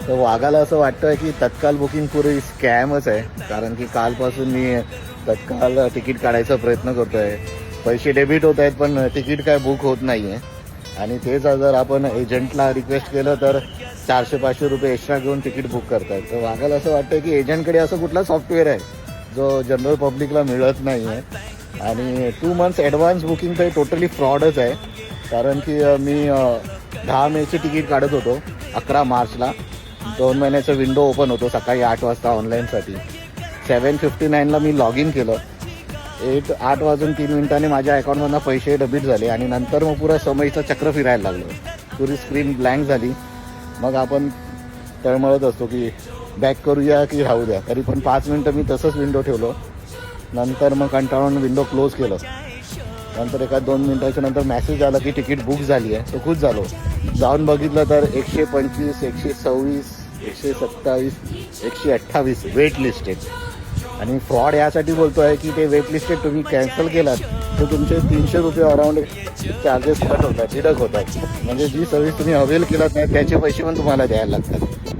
तर वाघाला असं वाटतं की तत्काल बुकिंग पुरी स्कॅमच आहे, कारण की कालपासून मी तत्काल तिकीट काढायचा प्रयत्न करतो आहे. पैसे डेबिट होत आहेत पण तिकीट काय बुक होत नाही आहे. आणि तेच जर आपण एजंटला रिक्वेस्ट केलं तर 400-500 रुपये एक्स्ट्रा घेऊन तिकीट बुक करतात. तर वाघाला असं वाटतं की एजंटकडे असं कुठला सॉफ्टवेअर आहे जो जनरल पब्लिकला मिळत नाही आहे. आणि 2 मंथ्स ॲडव्हान्स बुकिंग तर टोटली फ्रॉडच आहे. कारण की मी 10 मेचे तिकीट काढत होतो 11 मार्चला. 2 महिन्याचा विंडो ओपन होतो सकाळी 8 वाजता ऑनलाईनसाठी. 7:59ला मी लॉग इन केलं. 8 वाजून 3 मिनिटांनी माझ्या अकाउंटमधनं पैसे डेबिट झाले आणि नंतर मग पुरा समयीचं चक्र फिरायला लागलं. पुरी स्क्रीन ब्लँक झाली. मग आपण तळमळत असतो की बॅक करूया की राहू द्या. तरी पण 5 मिनटं मी तसंच विंडो ठेवलो. नंतर मग कंटाळून विंडो क्लोज केलं. नंतर एका 2 मिनिटाच्या नंतर मेसेज आला की तिकीट बुक झाली आहे. तो खुश झालो. जाऊन बघितलं तर 125, 126, 127, 128 वेट लिस्टेड. आणि फ्रॉड यासाठी बोलतो आहे की ते वेट लिस्टेड तुम्ही कॅन्सल केलात तर तुमचे 300 रुपये अराउंड चार्जेस कट होतात, डिडक्ट होतात. म्हणजे जी सर्व्हिस तुम्ही अवेल केलात नाही त्याचे पैसे पण तुम्हाला द्यायला लागतात.